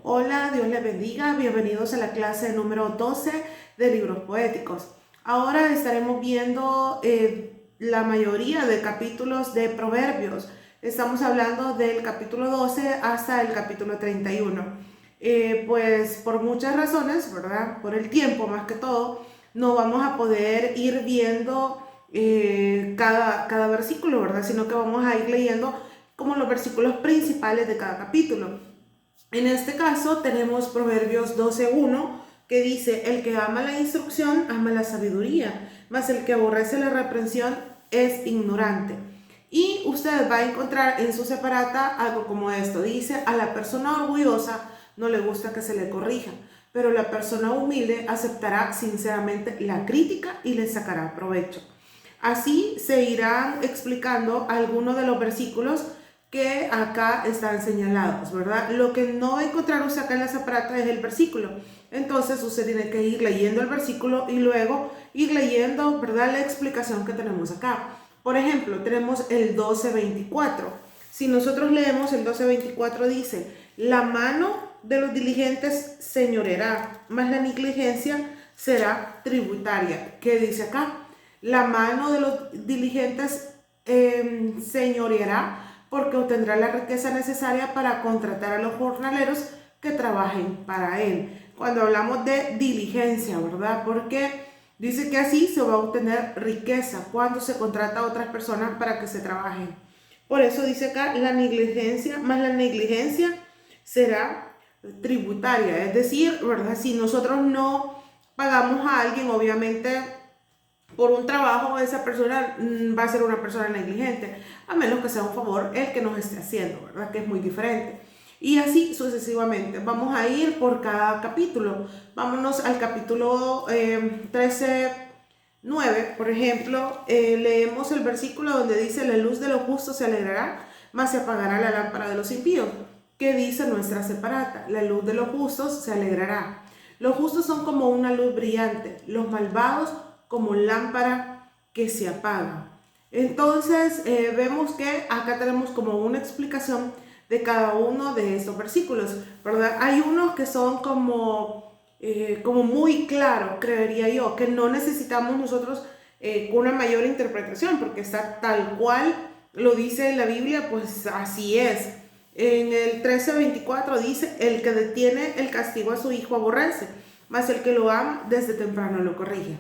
Hola, Dios les bendiga, bienvenidos a la clase número 12 de libros poéticos. Ahora estaremos viendo la mayoría de capítulos de Proverbios. Estamos hablando del capítulo 12 hasta el capítulo 31. Pues por muchas razones, ¿verdad? Por el tiempo más que todo, no vamos a poder ir viendo cada versículo, ¿verdad? Sino que vamos a ir leyendo como los versículos principales de cada capítulo. En este caso tenemos Proverbios 12:1 que dice: el que ama la instrucción ama la sabiduría, mas el que aborrece la reprensión es ignorante. Y usted va a encontrar en su separata algo como esto. Dice: a la persona orgullosa no le gusta que se le corrija, pero la persona humilde aceptará sinceramente la crítica y le sacará provecho. Así se irán explicando algunos de los versículos que acá están señalados, ¿verdad? Lo que no va a encontrar usted acá en la separata es el versículo. Entonces usted tiene que ir leyendo el versículo y luego ir leyendo, ¿verdad?, la explicación que tenemos acá. Por ejemplo, tenemos el 12:24. Si nosotros leemos el 12:24 dice: la mano de los diligentes señoreará, mas la negligencia será tributaria. ¿Qué dice acá? La mano de los diligentes señoreará porque obtendrá la riqueza necesaria para contratar a los jornaleros que trabajen para él. Cuando hablamos de diligencia, ¿verdad? Porque dice que así se va a obtener riqueza cuando se contrata a otras personas para que se trabajen. Por eso dice acá: la negligencia, más la negligencia será tributaria. Es decir, ¿verdad? Si nosotros no pagamos a alguien, obviamente por un trabajo, esa persona va a ser una persona negligente, a menos que sea un favor el que nos esté haciendo, ¿verdad? Que es muy diferente. Y así sucesivamente. Vamos a ir por cada capítulo. Vámonos al capítulo 13:9, por ejemplo. Leemos el versículo donde dice: la luz de los justos se alegrará, mas se apagará la lámpara de los impíos. ¿Qué dice nuestra separata? La luz de los justos se alegrará. Los justos son como una luz brillante, los malvados como lámpara que se apaga. Entonces vemos que acá tenemos como una explicación de cada uno de estos versículos, ¿verdad? Hay unos que son como muy claros, creería yo, que no necesitamos nosotros una mayor interpretación, porque está tal cual lo dice la Biblia, pues así es. En el 13:24 dice: el que detiene el castigo a su hijo aborrece, mas el que lo ama desde temprano lo corrige.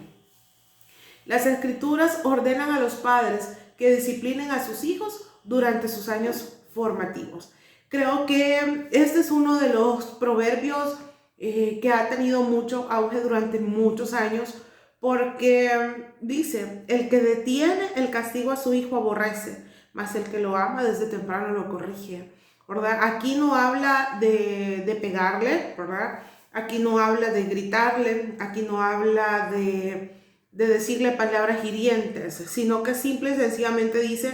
Las escrituras ordenan a los padres que disciplinen a sus hijos durante sus años formativos. Creo que este es uno de los proverbios que ha tenido mucho auge durante muchos años, porque dice: el que detiene el castigo a su hijo aborrece, mas el que lo ama desde temprano lo corrige, ¿verdad? Aquí no habla de pegarle, ¿verdad? Aquí no habla de gritarle, aquí no habla de decirle palabras hirientes, sino que simple y sencillamente dice: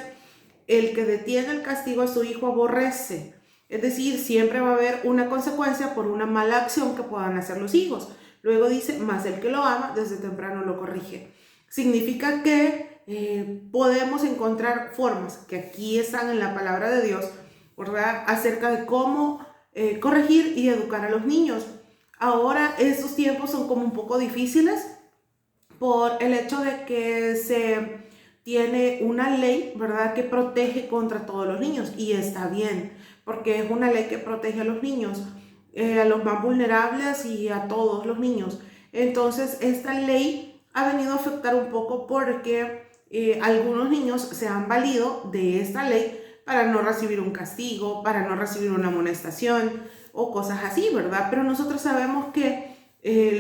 el que detiene el castigo a su hijo aborrece. Es decir, siempre va a haber una consecuencia por una mala acción que puedan hacer los hijos. Luego dice: más el que lo ama desde temprano lo corrige. Significa que podemos encontrar formas que aquí están en la palabra de Dios, ¿verdad?, acerca de cómo corregir y educar a los niños. Ahora estos tiempos son como un poco difíciles por el hecho de que se tiene una ley, ¿verdad?, que protege contra todos los niños, y está bien, porque es una ley que protege a los niños, a los más vulnerables y a todos los niños. Entonces esta ley ha venido a afectar un poco porque algunos niños se han valido de esta ley para no recibir un castigo, para no recibir una amonestación o cosas así, ¿verdad? Pero nosotros sabemos que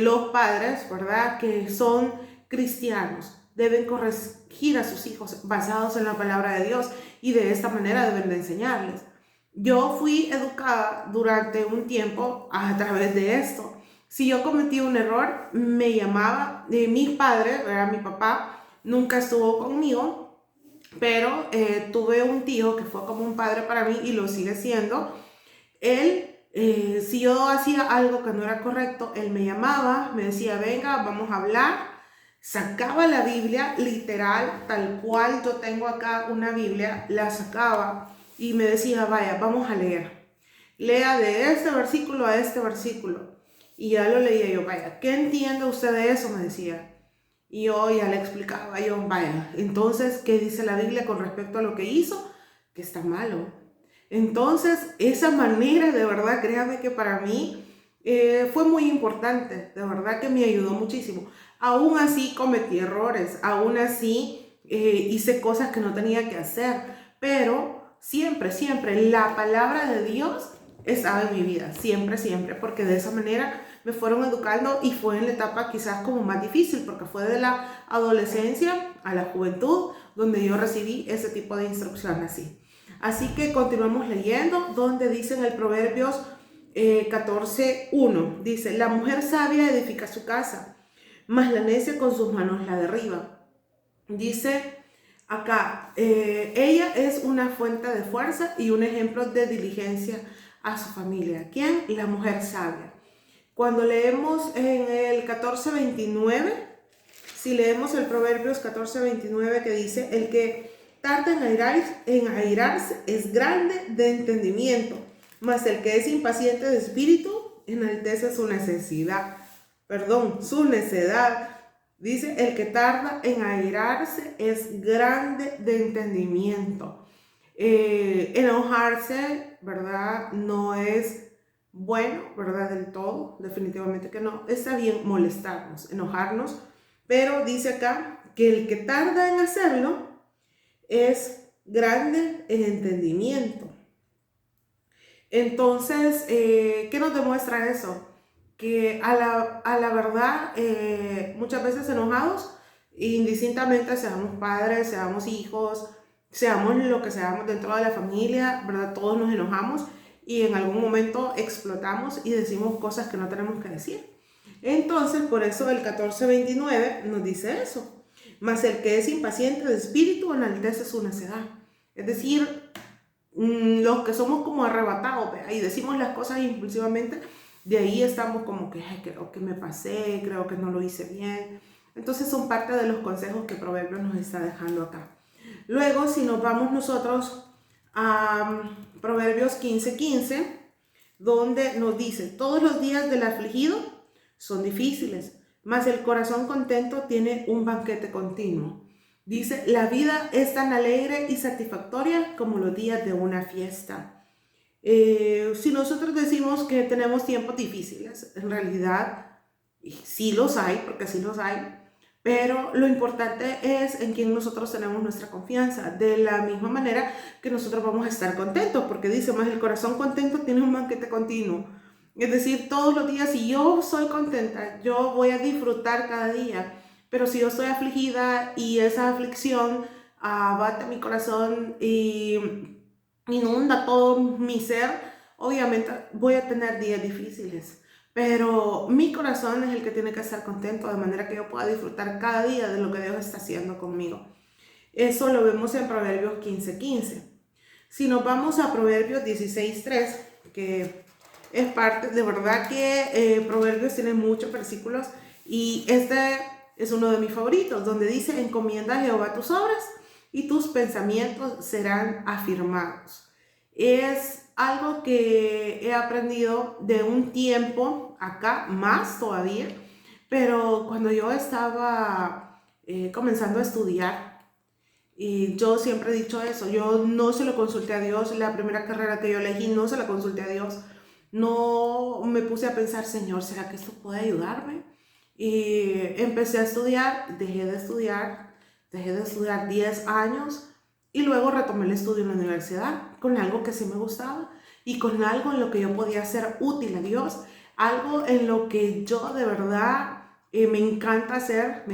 los padres, ¿verdad?, que son cristianos, deben corregir a sus hijos basados en la palabra de Dios, y de esta manera deben de enseñarles. Yo fui educada durante un tiempo a través de esto. Si yo cometí un error, me llamaba, mis padres, mi papá nunca estuvo conmigo, pero tuve un tío que fue como un padre para mí y lo sigue siendo. Él, si yo hacía algo que no era correcto, él me llamaba, me decía: venga, vamos a hablar. Sacaba la Biblia, literal, tal cual yo tengo acá una Biblia, la sacaba y me decía: vaya, vamos a leer. lea de este versículo a este versículo. Y ya lo leía yo, vaya, ¿qué entiende usted de eso? Me decía. Y yo ya le explicaba, yo, vaya, entonces, ¿qué dice la Biblia con respecto a lo que hizo? Que está malo. Entonces, esa manera, de verdad, créame que para mí fue muy importante, de verdad que me ayudó muchísimo. Aún así cometí errores, aún así hice cosas que no tenía que hacer, pero siempre, siempre la palabra de Dios estaba en mi vida, siempre, siempre, porque de esa manera me fueron educando y fue en la etapa quizás como más difícil, porque fue de la adolescencia a la juventud donde yo recibí ese tipo de instrucción así. Así que continuamos leyendo, donde dice en el Proverbios 14:1, dice, la mujer sabia edifica su casa, mas la necia con sus manos la derriba. Dice acá, ella es una fuente de fuerza y un ejemplo de diligencia a su familia. ¿Quién? La mujer sabia. Cuando leemos en el 14:29, si leemos el Proverbios 14:29 que dice, el que tarda en airarse es grande de entendimiento, mas el que es impaciente de espíritu enaltece su su necedad. Dice, el que tarda en airarse es grande de entendimiento. Enojarse, ¿verdad? No es bueno, ¿verdad? Del todo, definitivamente que no. Está bien molestarnos, enojarnos, pero dice acá que el que tarda en hacerlo es grande en entendimiento. Entonces, ¿qué nos demuestra eso? Que a la verdad, muchas veces enojados, indistintamente seamos padres, seamos hijos, seamos lo que seamos dentro de la familia, ¿verdad? Todos nos enojamos y en algún momento explotamos y decimos cosas que no tenemos que decir. Entonces, por eso el 14:29 nos dice eso. Mas el que es impaciente de espíritu enaltece su necedad. Es decir, los que somos como arrebatados, ¿ve? Y decimos las cosas impulsivamente, de ahí estamos como que creo que me pasé, creo que no lo hice bien. Entonces son parte de los consejos que Proverbios nos está dejando acá. Luego, si nos vamos nosotros a Proverbios 15:15, donde nos dice, todos los días del afligido son difíciles, mas el corazón contento tiene un banquete continuo. Dice, la vida es tan alegre y satisfactoria como los días de una fiesta. Si nosotros decimos que tenemos tiempos difíciles, en realidad sí los hay, porque sí los hay, pero lo importante es en quien nosotros tenemos nuestra confianza. De la misma manera que nosotros vamos a estar contentos, porque dice más, el corazón contento tiene un banquete continuo. Es decir, todos los días, si yo soy contenta, yo voy a disfrutar cada día. Pero si yo estoy afligida y esa aflicción abate mi corazón y inunda todo mi ser, obviamente voy a tener días difíciles. Pero mi corazón es el que tiene que estar contento, de manera que yo pueda disfrutar cada día de lo que Dios está haciendo conmigo. Eso lo vemos en Proverbios 15:15. Si nos vamos a Proverbios 16:3, que es parte, de verdad que Proverbios tiene muchos versículos y este es uno de mis favoritos, donde dice, encomienda a Jehová tus obras y tus pensamientos serán afirmados. Es algo que he aprendido de un tiempo acá, más todavía, pero cuando yo estaba comenzando a estudiar, y yo siempre he dicho eso, yo no se lo consulté a Dios, la primera carrera que yo elegí no se la consulté a Dios, no me puse a pensar, Señor, ¿será que esto puede ayudarme? Y empecé a estudiar, dejé de estudiar 10 años y luego retomé el estudio en la universidad con algo que sí me gustaba y con algo en lo que yo podía ser útil a Dios, algo en lo que yo de verdad me encanta hacer.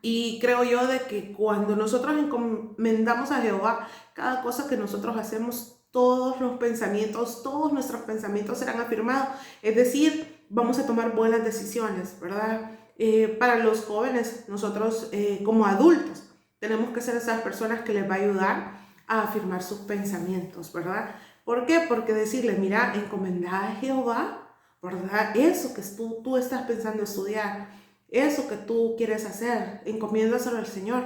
Y creo yo de que cuando nosotros encomendamos a Jehová cada cosa que nosotros hacemos, todos nuestros pensamientos serán afirmados. Es decir, vamos a tomar buenas decisiones, ¿verdad? Para los jóvenes, nosotros como adultos, tenemos que ser esas personas que les va a ayudar a afirmar sus pensamientos, ¿verdad? ¿Por qué? Porque decirle, mira, encomendada a Jehová, ¿verdad? Eso que tú estás pensando estudiar, eso que tú quieres hacer, encomiéndaselo al Señor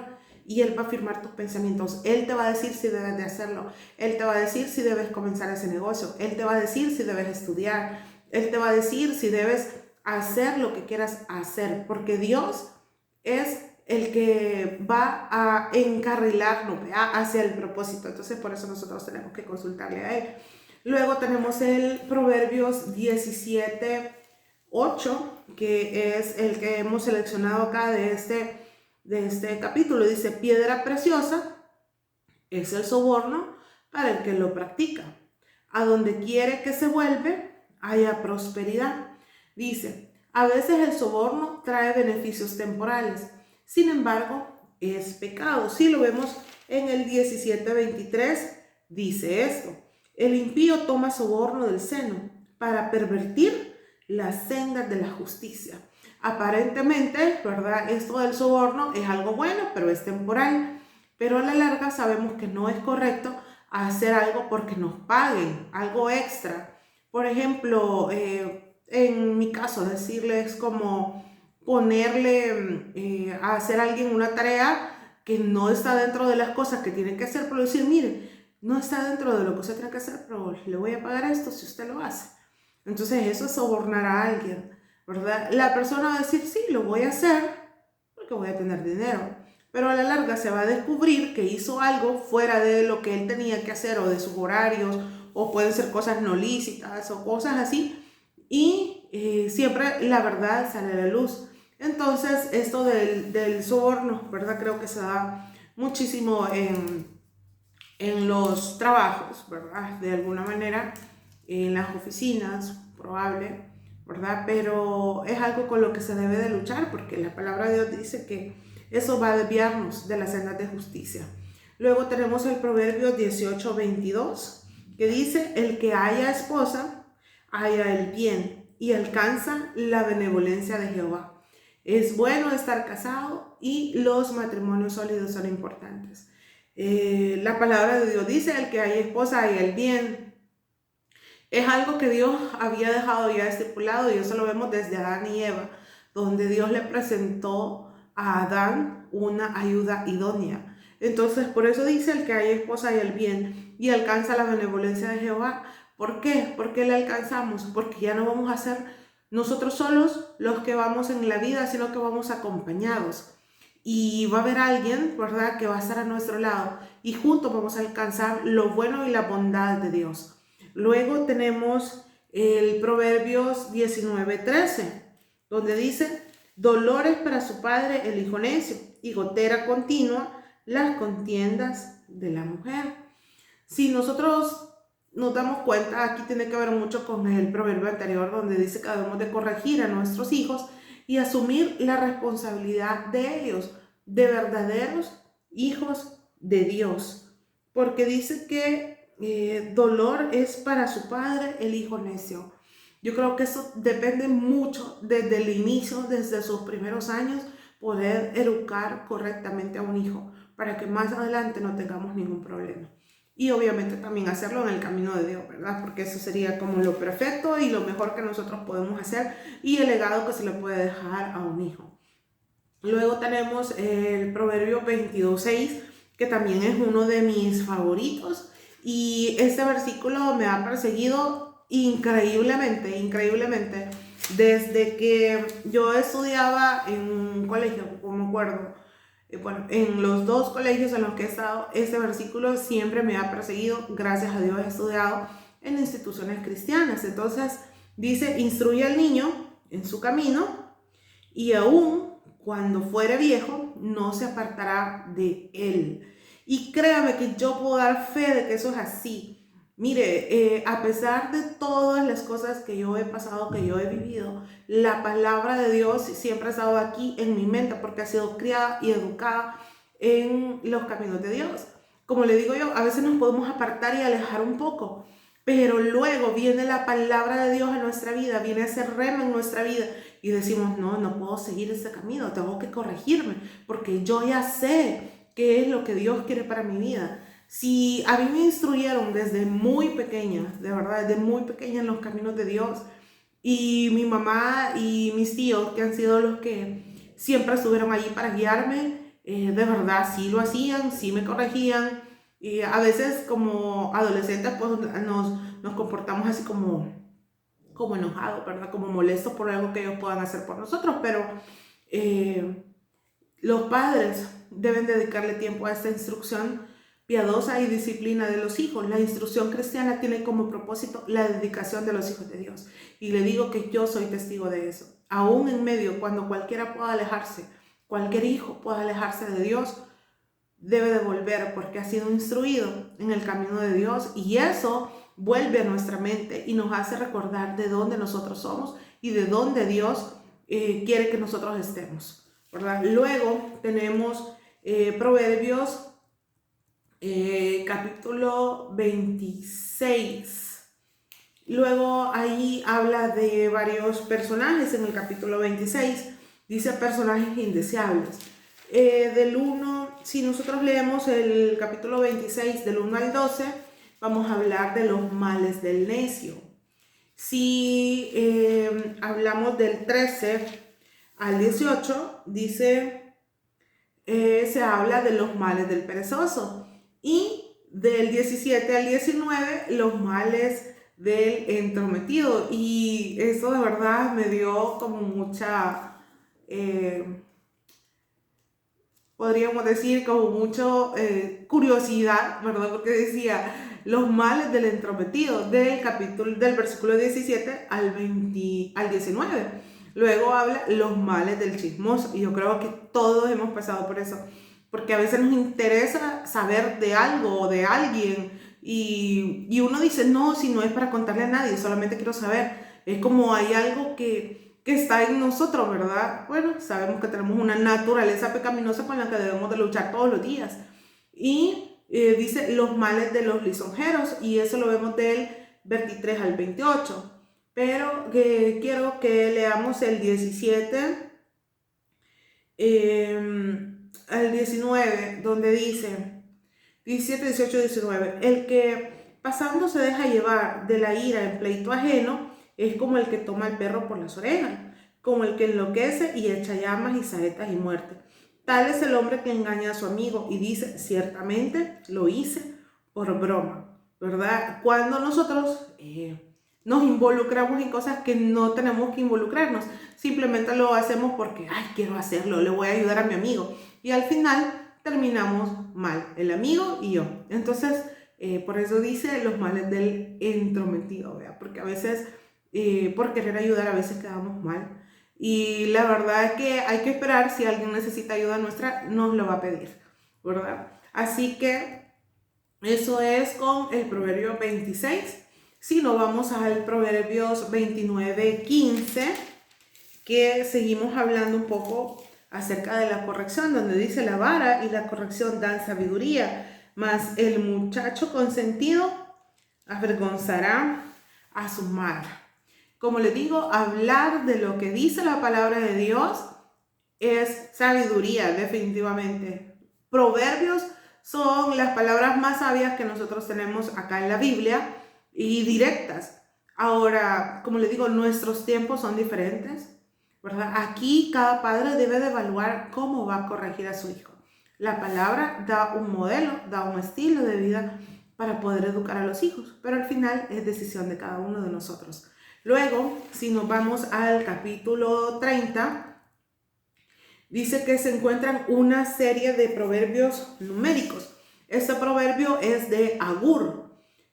y Él va a afirmar tus pensamientos. Él te va a decir si debes de hacerlo. Él te va a decir si debes comenzar ese negocio. Él te va a decir si debes estudiar. Él te va a decir si debes hacer lo que quieras hacer, porque Dios es el que va a encarrilarnos hacia el propósito. Entonces por eso nosotros tenemos que consultarle a Él. Luego tenemos el Proverbios 17:8, que es el que hemos seleccionado acá de este capítulo. Dice: piedra preciosa es el soborno para el que lo practica. A donde quiere que se vuelve, haya prosperidad. Dice: a veces el soborno trae beneficios temporales, sin embargo, es pecado. Si lo vemos en el 17:23, dice esto: el impío toma soborno del seno para pervertir las sendas de la justicia. Aparentemente, ¿verdad? Esto del soborno es algo bueno, pero es temporal. Pero a la larga sabemos que no es correcto hacer algo porque nos paguen algo extra. Por ejemplo, en mi caso, decirle es como ponerle a hacer a alguien una tarea que no está dentro de las cosas que tiene que hacer, pero decir: mire, no está dentro de lo que usted tiene que hacer, pero le voy a pagar esto si usted lo hace. Entonces eso es sobornar a alguien, ¿verdad? La persona va a decir: sí, lo voy a hacer porque voy a tener dinero, pero a la larga se va a descubrir que hizo algo fuera de lo que él tenía que hacer, o de sus horarios, o pueden ser cosas no lícitas o cosas así, y siempre la verdad sale a la luz. Entonces esto del soborno, ¿verdad? Creo que se da muchísimo en los trabajos, ¿verdad? De alguna manera, en las oficinas, probable, ¿verdad? Pero es algo con lo que se debe de luchar, porque la palabra de Dios dice que eso va a desviarnos de las sendas de justicia. Luego tenemos el Proverbio 18:22, que dice: el que haya esposa, haya el bien y alcanza la benevolencia de Jehová. Es bueno estar casado y los matrimonios sólidos son importantes. La palabra de Dios dice: el que haya esposa, haya el bien. Es algo que Dios había dejado ya estipulado, y eso lo vemos desde Adán y Eva, donde Dios le presentó a Adán una ayuda idónea. Entonces por eso dice: el que haya esposa, haya el bien y alcanza la benevolencia de Jehová. ¿Por qué? ¿Por qué le alcanzamos? Porque ya no vamos a ser nosotros solos los que vamos en la vida, sino que vamos acompañados. Y va a haber alguien, ¿verdad?, que va a estar a nuestro lado, y juntos vamos a alcanzar lo bueno y la bondad de Dios. Luego tenemos el Proverbios 19:13, donde dice: dolores para su padre el hijo necio, y gotera continua las contiendas de la mujer. Si nosotros nos damos cuenta, aquí tiene que ver mucho con el proverbio anterior, donde dice que debemos de corregir a nuestros hijos y asumir la responsabilidad de ellos, de verdaderos hijos de Dios. Porque dice que dolor es para su padre el hijo necio. Yo creo que eso depende mucho desde el inicio, desde sus primeros años, poder educar correctamente a un hijo, para que más adelante no tengamos ningún problema. Y obviamente también hacerlo en el camino de Dios, ¿verdad? Porque eso sería como lo perfecto y lo mejor que nosotros podemos hacer, y el legado que se le puede dejar a un hijo. Luego tenemos el Proverbio 22:6, que también es uno de mis favoritos, y este versículo me ha perseguido increíblemente, desde que yo estudiaba en un colegio, como me acuerdo. Bueno, en los dos colegios en los que he estado, este versículo siempre me ha perseguido. Gracias a Dios he estudiado en instituciones cristianas. Entonces dice: instruye al niño en su camino, y aún cuando fuere viejo no se apartará de él. Y créame que yo puedo dar fe de que eso es así. Mire, a pesar de todas las cosas que yo he pasado, que yo he vivido, la palabra de Dios siempre ha estado aquí en mi mente, porque ha sido criada y educada en los caminos de Dios. Como le digo yo, a veces nos podemos apartar y alejar un poco, pero luego viene la palabra de Dios en nuestra vida, viene ese rema en nuestra vida, y decimos: no puedo seguir ese camino, tengo que corregirme, porque yo ya sé qué es lo que Dios quiere para mi vida. Si a mí me instruyeron desde muy pequeña, de verdad, desde muy pequeña, en los caminos de Dios, y mi mamá y mis tíos, que han sido los que siempre estuvieron allí para guiarme, de verdad sí lo hacían, sí me corregían. Y a veces como adolescentes pues nos comportamos así como enojados, ¿verdad? Como molestos por algo que ellos puedan hacer por nosotros, pero eh, los padres deben dedicarle tiempo a esta instrucción piadosa y disciplina de los hijos. La instrucción cristiana tiene como propósito la dedicación de los hijos de Dios. Y le digo que yo soy testigo de eso. Aún en medio, cuando cualquiera pueda alejarse, cualquier hijo pueda alejarse de Dios, debe de volver porque ha sido instruido en el camino de Dios, y eso vuelve a nuestra mente y nos hace recordar de dónde nosotros somos y de dónde Dios quiere que nosotros estemos, ¿verdad? Luego tenemos Proverbios capítulo 26. Luego ahí habla de varios personajes en el capítulo 26. Dice personajes indeseables. Del 1, si nosotros leemos el capítulo 26 del 1 al 12, vamos a hablar de los males del necio. Si hablamos del 13 al 18, dice, se habla de los males del perezoso. Y del 17 al 19, los males del entrometido. Y eso de verdad me dio como mucha, podríamos decir, como mucho curiosidad, ¿verdad? Porque decía los males del entrometido del versículo 17 al 19. Luego habla los males del chismoso, y yo creo que todos hemos pasado por eso, porque a veces nos interesa saber de algo o de alguien, y uno dice, no, si no es para contarle a nadie, solamente quiero saber. Es como hay algo que está en nosotros, ¿verdad? Bueno, sabemos que tenemos una naturaleza pecaminosa con la que debemos de luchar todos los días. Y dice los males de los lisonjeros, y eso lo vemos del 23 al 28. Pero quiero que leamos el 17 al 19, donde dice 17, 18, 19. El que pasando se deja llevar de la ira en pleito ajeno es como el que toma al perro por las orejas, como el que enloquece y echa llamas y saetas y muerte. Tal es el hombre que engaña a su amigo y dice, ciertamente lo hice por broma, ¿verdad? Cuando nosotros nos involucramos en cosas que no tenemos que involucrarnos, simplemente lo hacemos porque, ay, quiero hacerlo, le voy a ayudar a mi amigo, y al final terminamos mal, el amigo y yo. Entonces, por eso dice los males del entrometido, ¿verdad? Porque a veces, por querer ayudar, a veces quedamos mal. Y la verdad es que hay que esperar, si alguien necesita ayuda nuestra, nos lo va a pedir, ¿verdad? Así que eso es con el proverbio 26. Si no, vamos al Proverbios 29, 15, que seguimos hablando un poco acerca de la corrección, donde dice la vara y la corrección dan sabiduría, mas el muchacho consentido avergonzará a su madre. Como les digo, hablar de lo que dice la palabra de Dios es sabiduría, definitivamente. Proverbios son las palabras más sabias que nosotros tenemos acá en la Biblia, y directas. Ahora, como les digo, nuestros tiempos son diferentes, ¿verdad? Aquí cada padre debe de evaluar cómo va a corregir a su hijo. La palabra da un modelo, da un estilo de vida para poder educar a los hijos, pero al final es decisión de cada uno de nosotros. Luego, si nos vamos al capítulo 30, dice que se encuentran una serie de proverbios numéricos. Este proverbio es de Agur.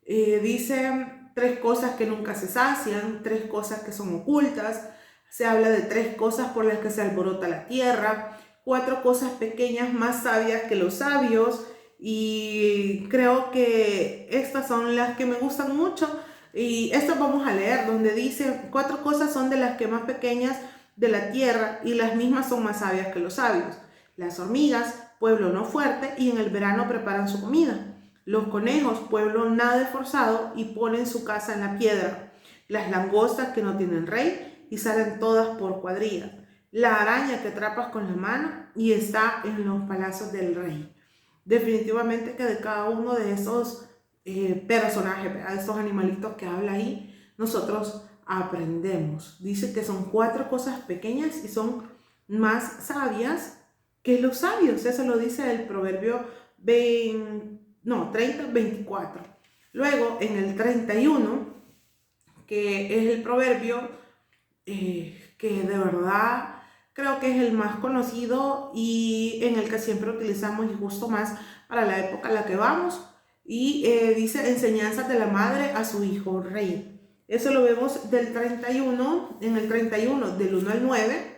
Dice 3 cosas que nunca se sacian, 3 cosas que son ocultas. Se habla de 3 cosas por las que se alborota la tierra, 4 cosas pequeñas más sabias que los sabios, y creo que estas son las que me gustan mucho, y estas vamos a leer, donde dice 4 cosas son de las que más pequeñas de la tierra, y las mismas son más sabias que los sabios. Las hormigas, pueblo no fuerte, y en el verano preparan su comida. Los conejos, pueblo nada esforzado, y ponen su casa en la piedra. Las langostas que no tienen rey, y salen todas por cuadrillas. La araña que atrapas con la mano, y está en los palacios del rey. Definitivamente que de cada uno de esos personajes, de estos animalitos que habla ahí, nosotros aprendemos. Dice que son 4 cosas pequeñas y son más sabias que los sabios. Eso lo dice el proverbio 30, 24. Luego en el 31, que es el proverbio que de verdad creo que es el más conocido y en el que siempre utilizamos y justo más para la época en la que vamos. Y dice enseñanzas de la madre a su hijo rey. Eso lo vemos del 31, en el 31 del 1 al 9.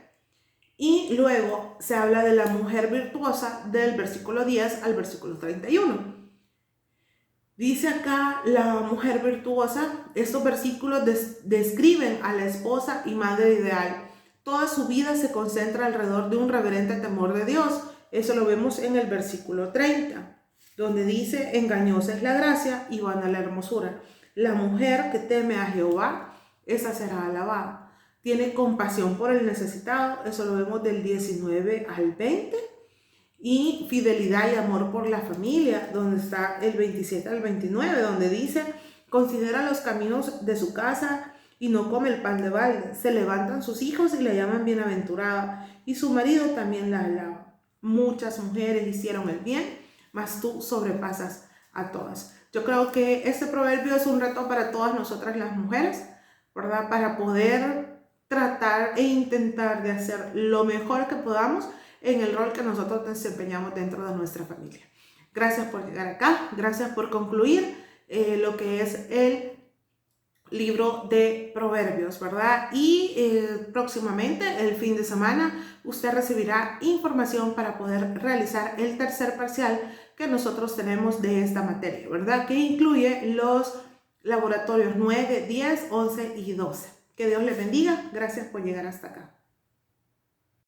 Y luego se habla de la mujer virtuosa del versículo 10 al versículo 31. Dice acá la mujer virtuosa, estos versículos describen a la esposa y madre ideal. Toda su vida se concentra alrededor de un reverente temor de Dios. Eso lo vemos en el versículo 30, donde dice, engañosa es la gracia y vana la hermosura. La mujer que teme a Jehová, esa será alabada. Tiene compasión por el necesitado. Eso lo vemos del 19 al 20. Y fidelidad y amor por la familia, donde está el 27 al 29, donde dice, considera los caminos de su casa y no come el pan de balde. Se levantan sus hijos y la llaman bienaventurada, y su marido también la alaba. Muchas mujeres hicieron el bien, mas tú sobrepasas a todas. Yo creo que este proverbio es un reto para todas nosotras las mujeres, ¿verdad? Para poder tratar e intentar de hacer lo mejor que podamos en el rol que nosotros desempeñamos dentro de nuestra familia. Gracias por llegar acá, gracias por concluir lo que es el libro de Proverbios, ¿verdad? Y próximamente, el fin de semana, usted recibirá información para poder realizar el tercer parcial que nosotros tenemos de esta materia, ¿verdad? Que incluye los laboratorios 9, 10, 11 y 12. Que Dios les bendiga. Gracias por llegar hasta acá.